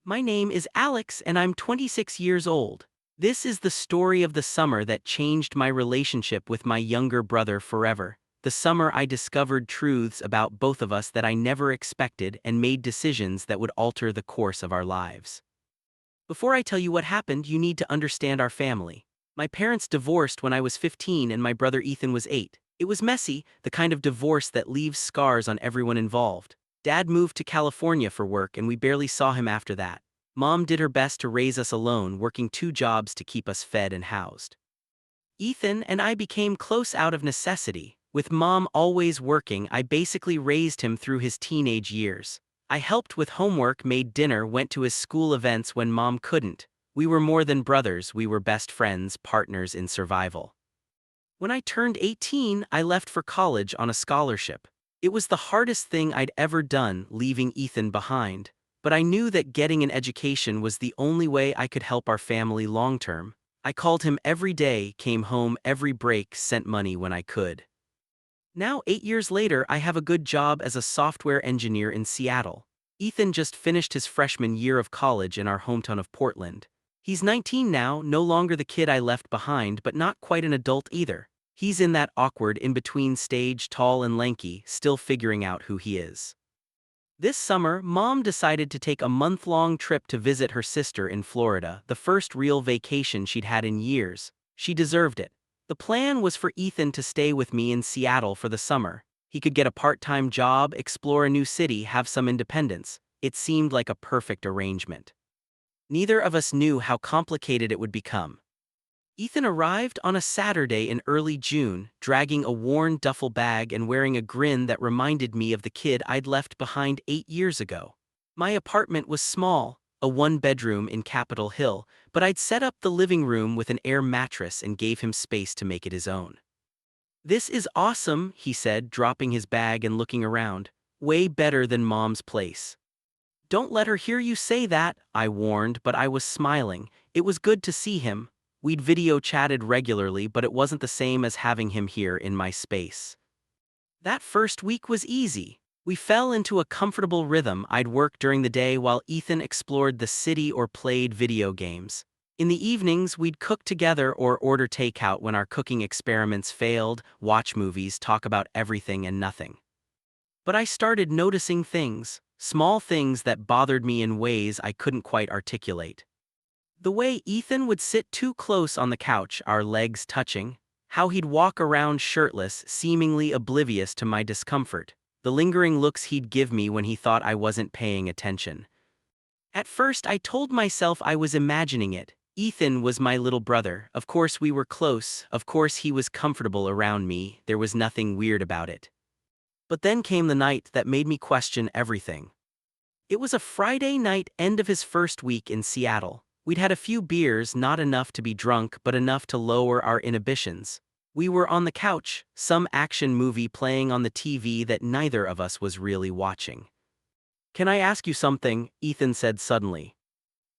My name is Alex and I'm 26 years old. This is the story of the summer that changed my relationship with my younger brother forever. The summer I discovered truths about both of us that I never expected and made decisions that would alter the course of our lives. Before I tell you what happened, you need to understand our family. My parents divorced when I was 15 and my brother Ethan was 8. It was messy, the kind of divorce that leaves scars on everyone involved. Dad moved to California for work and we barely saw him after that. Mom did her best to raise us alone, working 2 jobs to keep us fed and housed. Ethan and I became close out of necessity. With Mom always working, I basically raised him through his teenage years. I helped with homework, made dinner, went to his school events when Mom couldn't. We were more than brothers, we were best friends, partners in survival. When I turned 18, I left for college on a scholarship. It was the hardest thing I'd ever done, leaving Ethan behind. But I knew that getting an education was the only way I could help our family long-term. I called him every day, came home every break, sent money when I could. Now, 8 years later, I have a good job as a software engineer in Seattle. Ethan just finished his freshman year of college in our hometown of Portland. He's 19 now, no longer the kid I left behind, but not quite an adult either. He's in that awkward in-between stage, tall and lanky, still figuring out who he is. This summer, Mom decided to take a month-long trip to visit her sister in Florida, the first real vacation she'd had in years. She deserved it. The plan was for Ethan to stay with me in Seattle for the summer. He could get a part-time job, explore a new city, have some independence. It seemed like a perfect arrangement. Neither of us knew how complicated it would become. Ethan arrived on a Saturday in early June, dragging a worn duffel bag and wearing a grin that reminded me of the kid I'd left behind 8 years ago. My apartment was small, a one-bedroom in Capitol Hill, but I'd set up the living room with an air mattress and gave him space to make it his own. "This is awesome," he said, dropping his bag and looking around. "Way better than Mom's place." "Don't let her hear you say that," I warned, but I was smiling. It was good to see him. We'd video chatted regularly, but it wasn't the same as having him here in my space. That first week was easy. We fell into a comfortable rhythm. I'd work during the day while Ethan explored the city or played video games. In the evenings, we'd cook together or order takeout when our cooking experiments failed, watch movies, talk about everything and nothing. But I started noticing things, small things that bothered me in ways I couldn't quite articulate. The way Ethan would sit too close on the couch, our legs touching. How he'd walk around shirtless, seemingly oblivious to my discomfort. The lingering looks he'd give me when he thought I wasn't paying attention. At first, I told myself I was imagining it. Ethan was my little brother. Of course we were close. Of course he was comfortable around me. There was nothing weird about it. But then came the night that made me question everything. It was a Friday night, end of his first week in Seattle. We'd had a few beers, not enough to be drunk, but enough to lower our inhibitions. We were on the couch, some action movie playing on the TV that neither of us was really watching. "Can I ask you something?" Ethan said suddenly.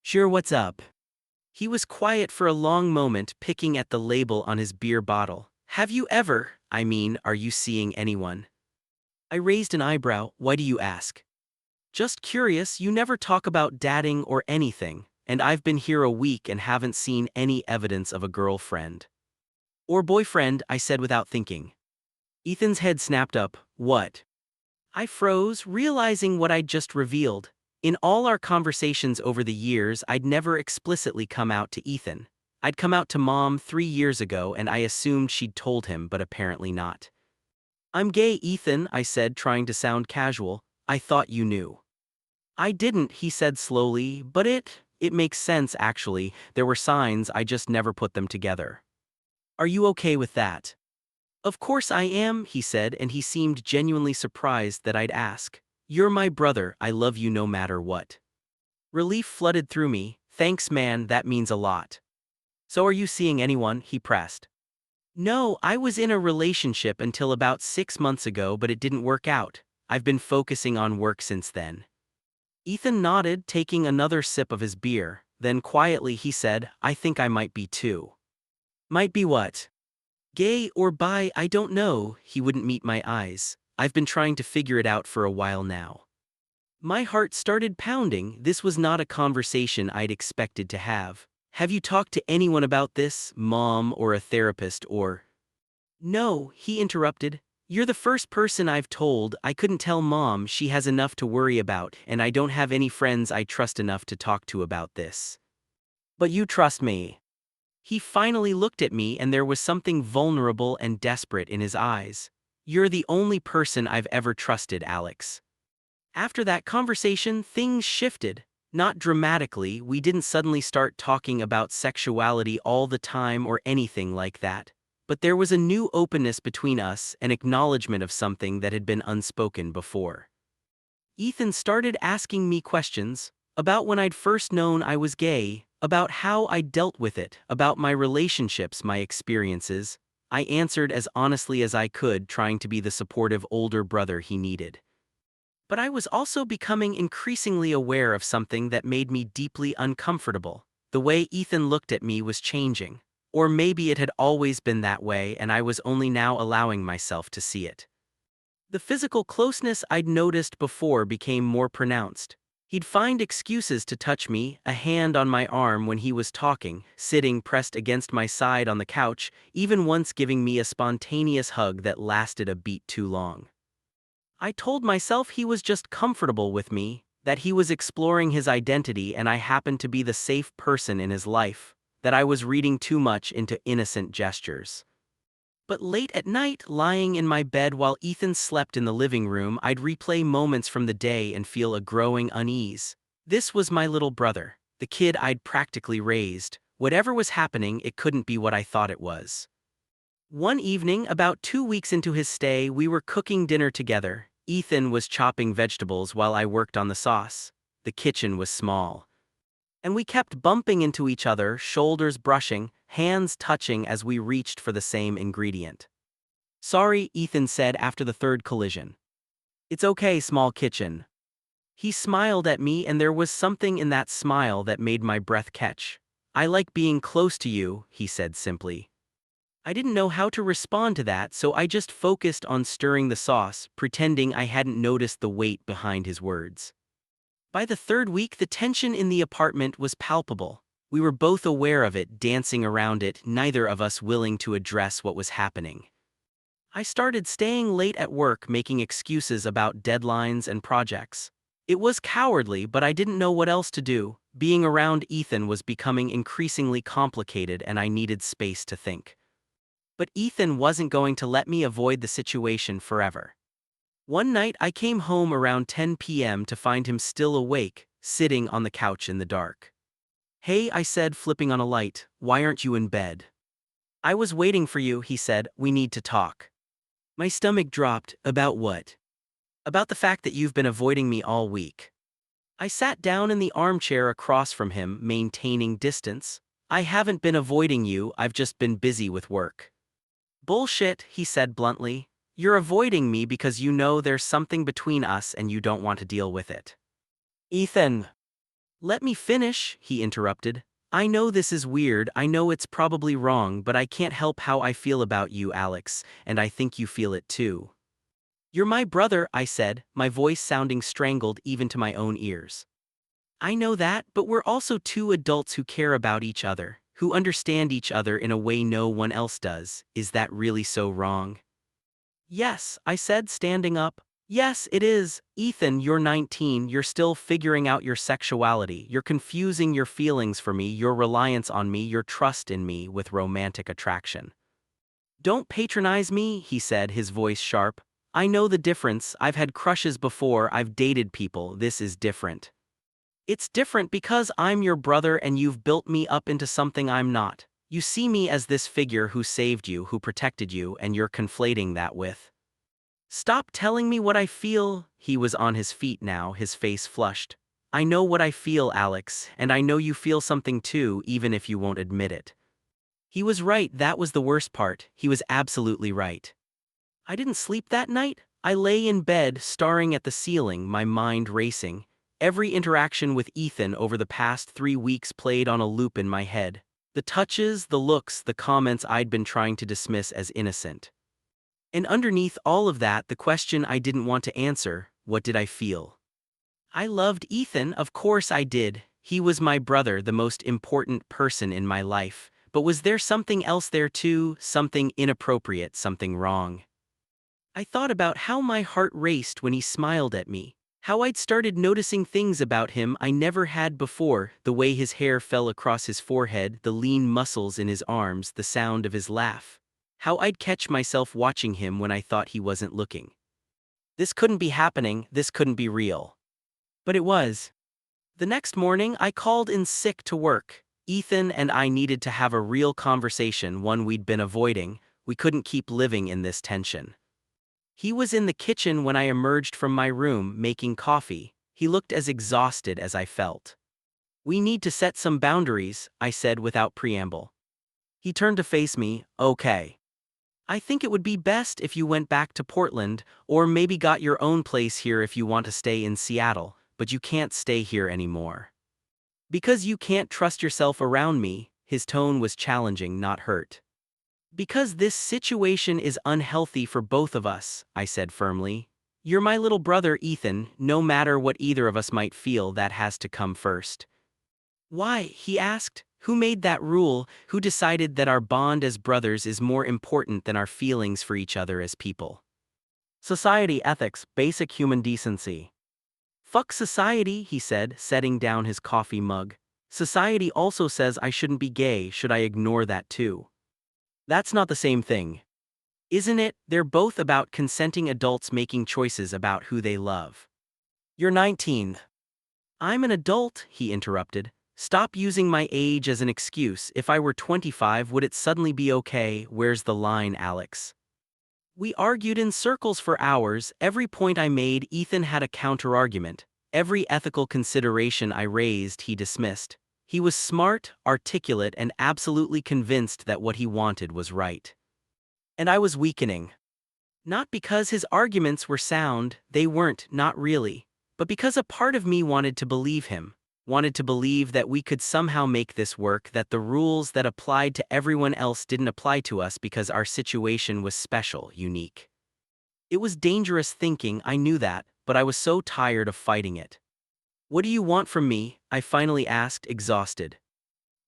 "Sure, what's up?" He was quiet for a long moment, picking at the label on his beer bottle. "Have you ever, are you seeing anyone?" I raised an eyebrow. "Why do you ask?" "Just curious, you never talk about dating or anything. And I've been here a week and haven't seen any evidence of a girlfriend." "Or boyfriend," I said without thinking. Ethan's head snapped up. "What?" I froze, realizing what I'd just revealed. In all our conversations over the years, I'd never explicitly come out to Ethan. I'd come out to Mom 3 years ago and I assumed she'd told him, but apparently not. "I'm gay, Ethan," I said, trying to sound casual. "I thought you knew." "I didn't," he said slowly, "but it makes sense actually. There were signs, I just never put them together." "Are you okay with that?" "Of course I am," he said, and he seemed genuinely surprised that I'd ask. "You're my brother, I love you no matter what." Relief flooded through me. "Thanks man, that means a lot." "So are you seeing anyone?" he pressed. "No, I was in a relationship until about 6 months ago, but it didn't work out. I've been focusing on work since then." Ethan nodded, taking another sip of his beer. Then quietly he said, "I think I might be too." "Might be what?" "Gay or bi, I don't know." He wouldn't meet my eyes. "I've been trying to figure it out for a while now." My heart started pounding. This was not a conversation I'd expected to have. Have you talked to anyone about this, mom or a therapist or? No, he interrupted. You're the first person I've told. I couldn't tell mom, she has enough to worry about, and I don't have any friends I trust enough to talk to about this. But you trust me. He finally looked at me and there was something vulnerable and desperate in his eyes. You're the only person I've ever trusted, Alex. After that conversation, things shifted. Not dramatically, we didn't suddenly start talking about sexuality all the time or anything like that. But there was a new openness between us, an acknowledgement of something that had been unspoken before. Ethan started asking me questions about when I'd first known I was gay, about how I dealt with it, about my relationships, my experiences. I answered as honestly as I could, trying to be the supportive older brother he needed. But I was also becoming increasingly aware of something that made me deeply uncomfortable. The way Ethan looked at me was changing. Or maybe it had always been that way and I was only now allowing myself to see it. The physical closeness I'd noticed before became more pronounced. He'd find excuses to touch me, a hand on my arm when he was talking, sitting pressed against my side on the couch, even once giving me a spontaneous hug that lasted a beat too long. I told myself he was just comfortable with me, that he was exploring his identity and I happened to be the safe person in his life, that I was reading too much into innocent gestures. But late at night, lying in my bed while Ethan slept in the living room, I'd replay moments from the day and feel a growing unease. This was my little brother, the kid I'd practically raised. Whatever was happening, it couldn't be what I thought it was. One evening, about 2 weeks into his stay, we were cooking dinner together. Ethan was chopping vegetables while I worked on the sauce. The kitchen was small. And we kept bumping into each other, shoulders brushing, hands touching as we reached for the same ingredient. Sorry, Ethan said after the third collision. It's okay, small kitchen. He smiled at me and there was something in that smile that made my breath catch. I like being close to you, he said simply. I didn't know how to respond to that, so I just focused on stirring the sauce, pretending I hadn't noticed the weight behind his words. By the third week, the tension in the apartment was palpable. We were both aware of it, dancing around it, neither of us willing to address what was happening. I started staying late at work, making excuses about deadlines and projects. It was cowardly, but I didn't know what else to do. Being around Ethan was becoming increasingly complicated and I needed space to think. But Ethan wasn't going to let me avoid the situation forever. One night I came home around 10 p.m. to find him still awake, sitting on the couch in the dark. Hey, I said, flipping on a light, why aren't you in bed? I was waiting for you, he said, we need to talk. My stomach dropped. About what? About the fact that you've been avoiding me all week. I sat down in the armchair across from him, maintaining distance. I haven't been avoiding you, I've just been busy with work. Bullshit, he said bluntly. You're avoiding me because you know there's something between us and you don't want to deal with it. Ethan. Let me finish, he interrupted. I know this is weird, I know it's probably wrong, but I can't help how I feel about you, Alex, and I think you feel it too. You're my brother, I said, my voice sounding strangled even to my own ears. I know that, but we're also two adults who care about each other, who understand each other in a way no one else does. Is that really so wrong? Yes, I said, standing up. Yes, it is. Ethan, you're 19, you're still figuring out your sexuality, you're confusing your feelings for me, your reliance on me, your trust in me with romantic attraction. Don't patronize me, he said, his voice sharp. I know the difference, I've had crushes before, I've dated people, this is different. It's different because I'm your brother and you've built me up into something I'm not. You see me as this figure who saved you, who protected you, and you're conflating that with. Stop telling me what I feel. He was on his feet now, his face flushed. I know what I feel, Alex, and I know you feel something too, even if you won't admit it. He was right, that was the worst part, he was absolutely right. I didn't sleep that night. I lay in bed, staring at the ceiling, my mind racing. Every interaction with Ethan over the past 3 weeks played on a loop in my head. The touches, the looks, the comments I'd been trying to dismiss as innocent. And underneath all of that, the question I didn't want to answer, what did I feel? I loved Ethan, of course I did. He was my brother, the most important person in my life. But was there something else there too? Something inappropriate, something wrong? I thought about how my heart raced when he smiled at me. How I'd started noticing things about him I never had before, the way his hair fell across his forehead, the lean muscles in his arms, the sound of his laugh. How I'd catch myself watching him when I thought he wasn't looking. This couldn't be happening, this couldn't be real. But it was. The next morning, I called in sick to work. Ethan and I needed to have a real conversation, one we'd been avoiding. We couldn't keep living in this tension. He was in the kitchen when I emerged from my room, making coffee. He looked as exhausted as I felt. "We need to set some boundaries," I said without preamble. He turned to face me. "Okay. I think it would be best if you went back to Portland, or maybe got your own place here if you want to stay in Seattle, but you can't stay here anymore. Because you can't trust yourself around me." His tone was challenging, not hurt. "Because this situation is unhealthy for both of us," I said firmly. "You're my little brother, Ethan. No matter what either of us might feel, that has to come first." "Why?" he asked. "Who made that rule? Who decided that our bond as brothers is more important than our feelings for each other as people?" "Society, ethics, basic human decency." "Fuck society," he said, setting down his coffee mug. "Society also says I shouldn't be gay. Should I ignore that too?" "That's not the same thing." "Isn't it? They're both about consenting adults making choices about who they love." "You're 19. "I'm an adult," he interrupted. "Stop using my age as an excuse. If I were 25, would it suddenly be okay? Where's the line, Alex?" We argued in circles for hours. Every point I made, Ethan had a counter-argument. Every ethical consideration I raised, he dismissed. He was smart, articulate, and absolutely convinced that what he wanted was right. And I was weakening. Not because his arguments were sound, they weren't, not really. But because a part of me wanted to believe him. Wanted to believe that we could somehow make this work, that the rules that applied to everyone else didn't apply to us because our situation was special, unique. It was dangerous thinking, I knew that, but I was so tired of fighting it. "What do you want from me?" I finally asked, exhausted.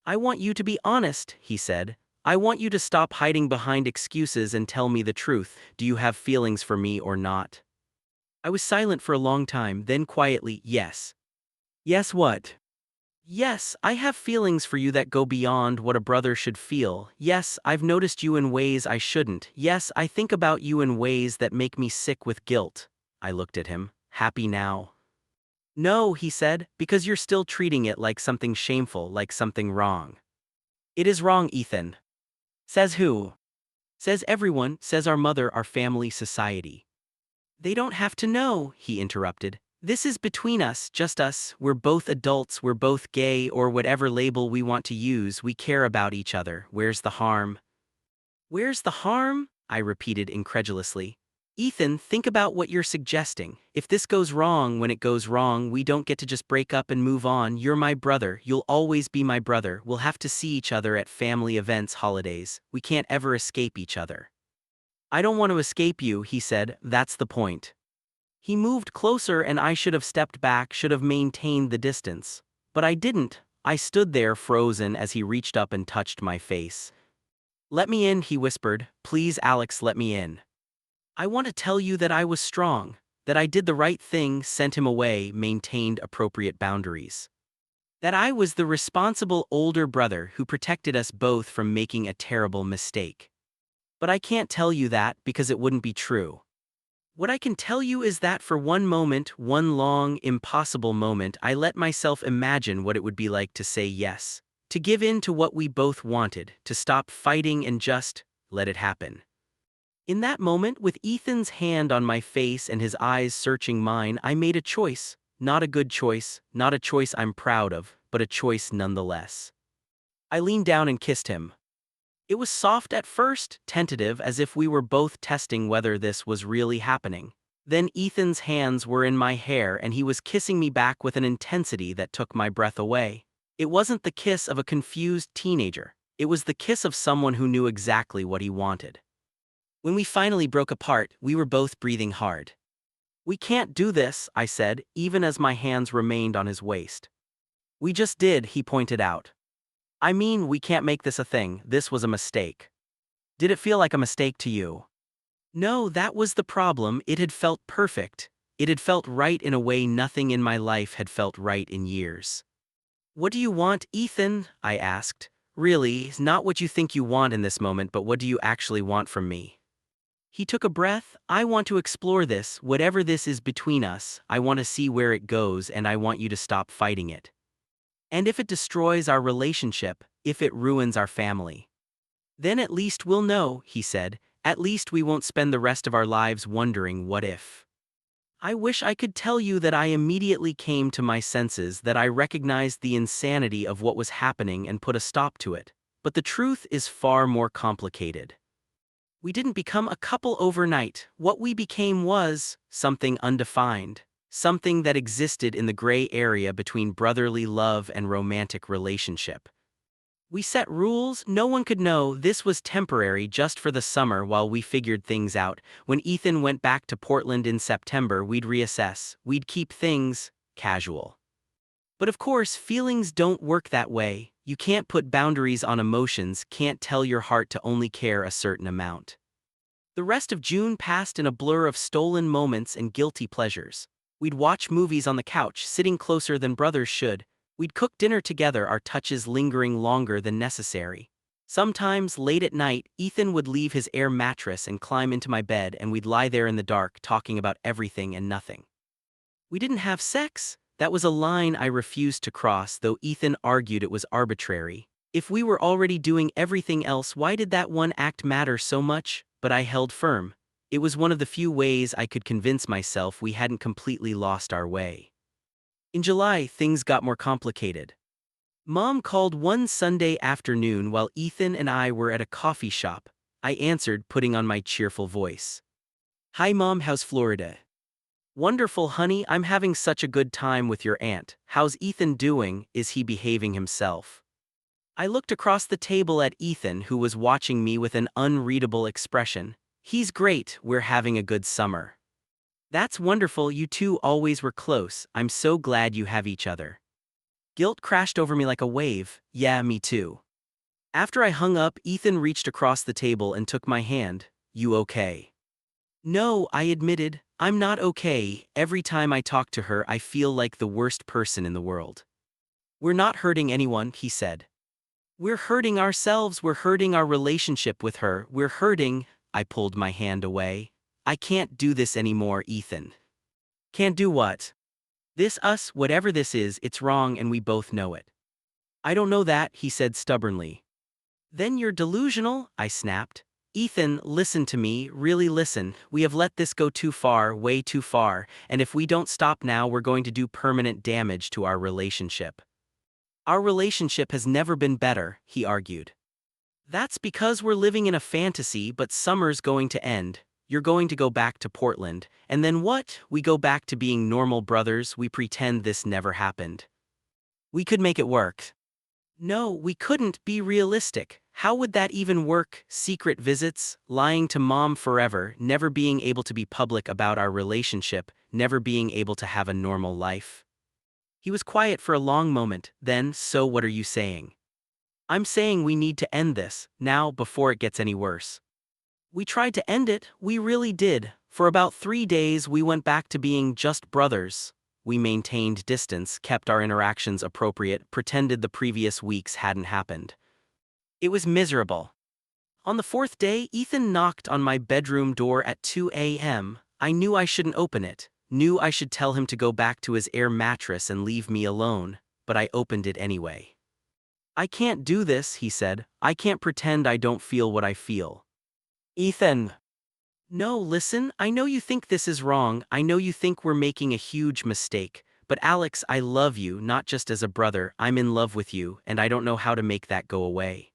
"I want you to be honest," he said. "I want you to stop hiding behind excuses and tell me the truth. Do you have feelings for me or not?" I was silent for a long time, then quietly, "Yes." "Yes, what?" "Yes, I have feelings for you that go beyond what a brother should feel. Yes, I've noticed you in ways I shouldn't. Yes, I think about you in ways that make me sick with guilt." I looked at him. "Happy now?" "No," he said, "because you're still treating it like something shameful, like something wrong." "It is wrong, Ethan." "Says who?" "Says everyone, says our mother, our family, society." "They don't have to know," he interrupted. "This is between us, just us. We're both adults, we're both gay, or whatever label we want to use. We care about each other. Where's the harm?" "Where's the harm?" I repeated incredulously. "Ethan, think about what you're suggesting. If this goes wrong, when it goes wrong, we don't get to just break up and move on. You're my brother, you'll always be my brother. We'll have to see each other at family events, holidays. We can't ever escape each other." "I don't want to escape you," he said. "That's the point." He moved closer and I should have stepped back, should have maintained the distance. But I didn't. I stood there frozen as he reached up and touched my face. "Let me in," he whispered. "Please, Alex, let me in. I want to tell you that I was strong, that I did the right thing, sent him away, maintained appropriate boundaries. That I was the responsible older brother who protected us both from making a terrible mistake. But I can't tell you that because it wouldn't be true. What I can tell you is that for one moment, one long, impossible moment, I let myself imagine what it would be like to say yes, to give in to what we both wanted, to stop fighting and just let it happen. In that moment, with Ethan's hand on my face and his eyes searching mine, I made a choice. Not a good choice, not a choice I'm proud of, but a choice nonetheless. I leaned down and kissed him. It was soft at first, tentative, as if we were both testing whether this was really happening. Then Ethan's hands were in my hair and he was kissing me back with an intensity that took my breath away. It wasn't the kiss of a confused teenager. It was the kiss of someone who knew exactly what he wanted. When we finally broke apart, we were both breathing hard. We can't do this, I said, even as my hands remained on his waist. We just did, he pointed out. I mean, we can't make this a thing, this was a mistake. Did it feel like a mistake to you? No, that was the problem, it had felt perfect. It had felt right in a way nothing in my life had felt right in years. What do you want, Ethan? I asked. Really, not what you think you want in this moment, but what do you actually want from me? He took a breath. I want to explore this, whatever this is between us. I want to see where it goes, and I want you to stop fighting it. And if it destroys our relationship, if it ruins our family, then at least we'll know, he said. At least we won't spend the rest of our lives wondering what if. I wish I could tell you that I immediately came to my senses, that I recognized the insanity of what was happening and put a stop to it. But the truth is far more complicated. We didn't become a couple overnight. What we became was something undefined, something that existed in the gray area between brotherly love and romantic relationship. We set rules, no one could know. This was temporary, just for the summer while we figured things out. When Ethan went back to Portland in September, we'd reassess. We'd keep things casual. But of course, feelings don't work that way. You can't put boundaries on emotions, can't tell your heart to only care a certain amount. The rest of June passed in a blur of stolen moments and guilty pleasures. We'd watch movies on the couch, sitting closer than brothers should. We'd cook dinner together, our touches lingering longer than necessary. Sometimes, late at night, Ethan would leave his air mattress and climb into my bed, and we'd lie there in the dark, talking about everything and nothing. We didn't have sex. That was a line I refused to cross, though Ethan argued it was arbitrary. If we were already doing everything else, why did that one act matter so much? But I held firm. It was one of the few ways I could convince myself we hadn't completely lost our way. In July, things got more complicated. Mom called one Sunday afternoon while Ethan and I were at a coffee shop. I answered, putting on my cheerful voice. Hi Mom, how's Florida? Wonderful, honey, I'm having such a good time with your aunt. How's Ethan doing? Is he behaving himself? I looked across the table at Ethan, who was watching me with an unreadable expression. He's great, we're having a good summer. That's wonderful, you two always were close, I'm so glad you have each other. Guilt crashed over me like a wave. Yeah, me too. After I hung up, Ethan reached across the table and took my hand. You okay? No, I admitted, I'm not okay. Every time I talk to her, I feel like the worst person in the world. We're not hurting anyone, he said. We're hurting ourselves, we're hurting our relationship with her, we're hurting. I pulled my hand away. I can't do this anymore, Ethan. Can't do what? This, us, whatever this is, it's wrong and we both know it. I don't know that, he said stubbornly. Then you're delusional, I snapped. Ethan, listen to me, really listen. We have let this go too far, way too far, and if we don't stop now, we're going to do permanent damage to our relationship. Our relationship has never been better, he argued. That's because we're living in a fantasy, but summer's going to end. You're going to go back to Portland, and then what? We go back to being normal brothers, we pretend this never happened. We could make it work. No, we couldn't. Be realistic. How would that even work? Secret visits, lying to Mom forever, never being able to be public about our relationship, never being able to have a normal life. He was quiet for a long moment, then, so what are you saying? I'm saying we need to end this, now, before it gets any worse. We tried to end it, we really did. For about 3 days we went back to being just brothers. We maintained distance, kept our interactions appropriate, pretended the previous weeks hadn't happened. It was miserable. On the 4th day, Ethan knocked on my bedroom door at 2 a.m. I knew I shouldn't open it, knew I should tell him to go back to his air mattress and leave me alone, but I opened it anyway. I can't do this, he said. I can't pretend I don't feel what I feel. Ethan. No, listen, I know you think this is wrong, I know you think we're making a huge mistake, but Alex, I love you, not just as a brother, I'm in love with you, and I don't know how to make that go away.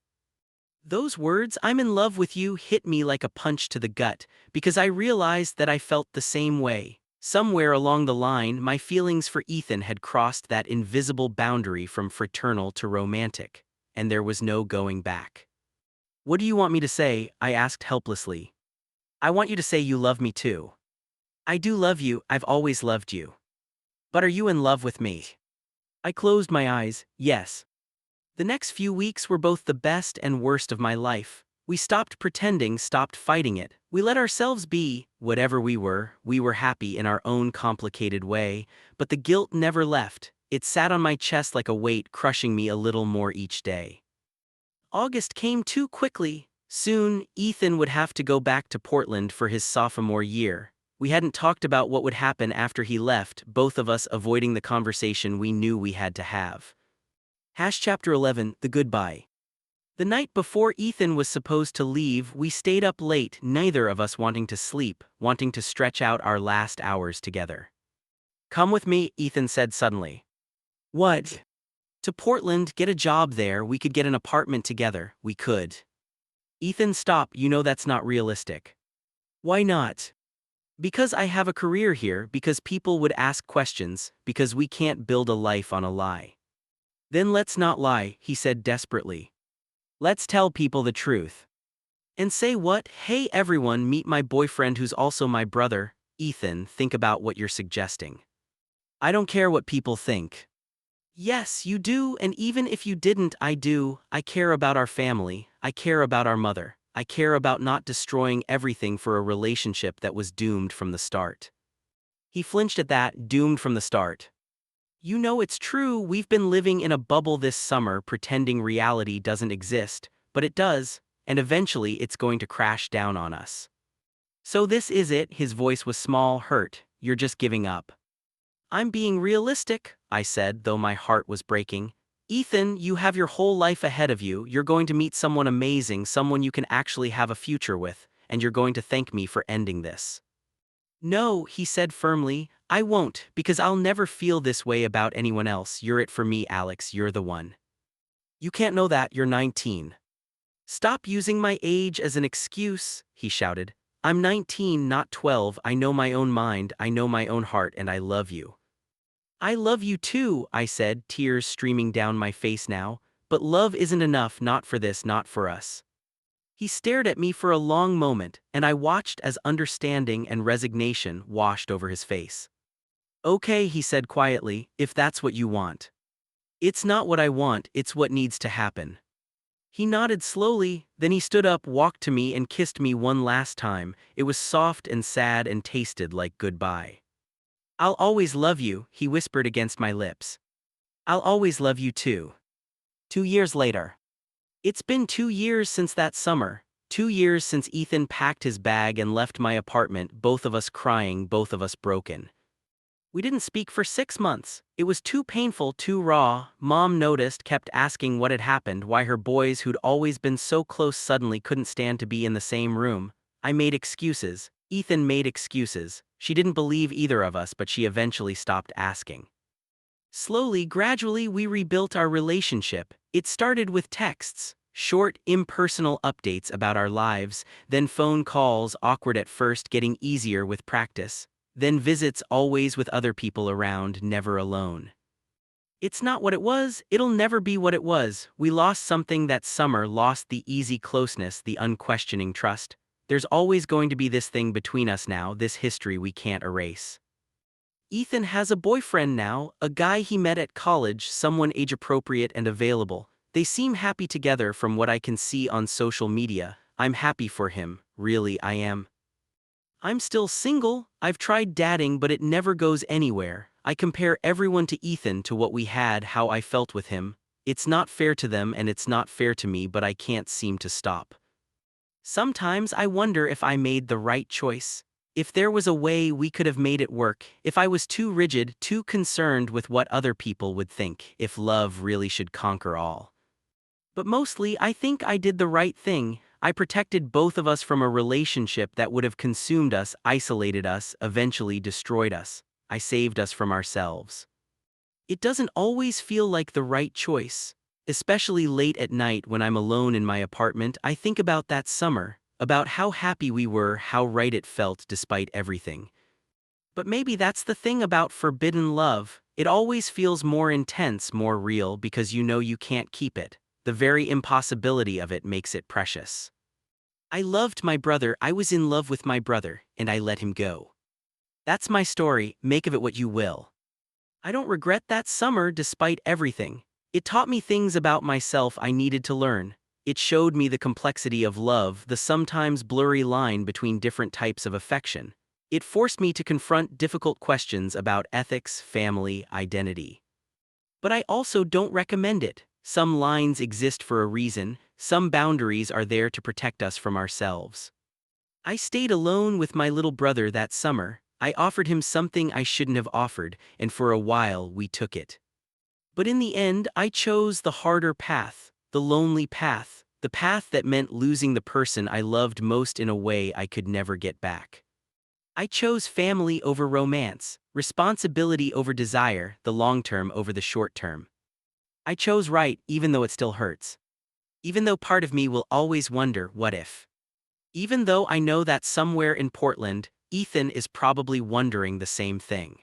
Those words, I'm in love with you, hit me like a punch to the gut, because I realized that I felt the same way. Somewhere along the line, my feelings for Ethan had crossed that invisible boundary from fraternal to romantic, and there was no going back. What do you want me to say? I asked helplessly. I want you to say you love me too. I do love you, I've always loved you. But are you in love with me? I closed my eyes, yes. The next few weeks were both the best and worst of my life. We stopped pretending, stopped fighting it. We let ourselves be, whatever we were happy in our own complicated way, but the guilt never left. It sat on my chest like a weight, crushing me a little more each day. August came too quickly. Soon, Ethan would have to go back to Portland for his sophomore year. We hadn't talked about what would happen after he left, both of us avoiding the conversation we knew we had to have. Chapter 11, The Goodbye. The night before Ethan was supposed to leave, we stayed up late, neither of us wanting to sleep, wanting to stretch out our last hours together. Come with me, Ethan said suddenly. What? To Portland, get a job there, we could get an apartment together, we could. Ethan, stop, you know that's not realistic. Why not? Because I have a career here, because people would ask questions, because we can't build a life on a lie. Then let's not lie, he said desperately. Let's tell people the truth. And say what? Hey everyone, meet my boyfriend who's also my brother. Ethan, think about what you're suggesting. I don't care what people think. Yes, you do, and even if you didn't, I do. I care about our family, I care about our mother, I care about not destroying everything for a relationship that was doomed from the start. He flinched at that, doomed from the start. You know it's true, we've been living in a bubble this summer pretending reality doesn't exist, but it does, and eventually it's going to crash down on us. So this is it, his voice was small, hurt, you're just giving up. I'm being realistic, I said, though my heart was breaking. Ethan, you have your whole life ahead of you, you're going to meet someone amazing, someone you can actually have a future with, and you're going to thank me for ending this. No, he said firmly, I won't, because I'll never feel this way about anyone else. You're it for me, Alex, you're the one. You can't know that, you're 19. Stop using my age as an excuse, he shouted. I'm 19, not 12, I know my own mind, I know my own heart, and I love you. I love you too, I said, tears streaming down my face now, but love isn't enough, not for this, not for us. He stared at me for a long moment, and I watched as understanding and resignation washed over his face. Okay, he said quietly, if that's what you want. It's not what I want, it's what needs to happen. He nodded slowly, then he stood up, walked to me and kissed me one last time. It was soft and sad and tasted like goodbye. I'll always love you, he whispered against my lips. I'll always love you too. 2 years later. It's been 2 years since that summer, 2 years since Ethan packed his bag and left my apartment, both of us crying, both of us broken. We didn't speak for 6 months. It was too painful, too raw. Mom noticed, kept asking what had happened, why her boys who'd always been so close suddenly couldn't stand to be in the same room. I made excuses. Ethan made excuses. She didn't believe either of us, but she eventually stopped asking. Slowly, gradually, we rebuilt our relationship. It started with texts, short, impersonal updates about our lives, then phone calls, awkward at first, getting easier with practice. Then visits, always with other people around, never alone. It's not what it was, it'll never be what it was. We lost something that summer, lost the easy closeness, the unquestioning trust. There's always going to be this thing between us now, this history we can't erase. Ethan has a boyfriend now, a guy he met at college, someone age-appropriate and available. They seem happy together from what I can see on social media. I'm happy for him, really I am. I'm still single, I've tried dating but it never goes anywhere. I compare everyone to Ethan, to what we had, how I felt with him. It's not fair to them and it's not fair to me, but I can't seem to stop. Sometimes I wonder if I made the right choice. If there was a way we could have made it work, if I was too rigid, too concerned with what other people would think, if love really should conquer all. But mostly I think I did the right thing. I protected both of us from a relationship that would have consumed us, isolated us, eventually destroyed us. I saved us from ourselves. It doesn't always feel like the right choice. Especially late at night when I'm alone in my apartment, I think about that summer, about how happy we were, how right it felt despite everything. But maybe that's the thing about forbidden love. It always feels more intense, more real, because you know you can't keep it. The very impossibility of it makes it precious. I loved my brother, I was in love with my brother, and I let him go. That's my story, make of it what you will. I don't regret that summer despite everything. It taught me things about myself I needed to learn. It showed me the complexity of love, the sometimes blurry line between different types of affection. It forced me to confront difficult questions about ethics, family, identity. But I also don't recommend it. Some lines exist for a reason, some boundaries are there to protect us from ourselves. I stayed alone with my little brother that summer. I offered him something I shouldn't have offered, and for a while we took it. But in the end, I chose the harder path, the lonely path, the path that meant losing the person I loved most in a way I could never get back. I chose family over romance, responsibility over desire, the long term over the short term. I chose right even though it still hurts. Even though part of me will always wonder, what if? Even though I know that somewhere in Portland, Ethan is probably wondering the same thing.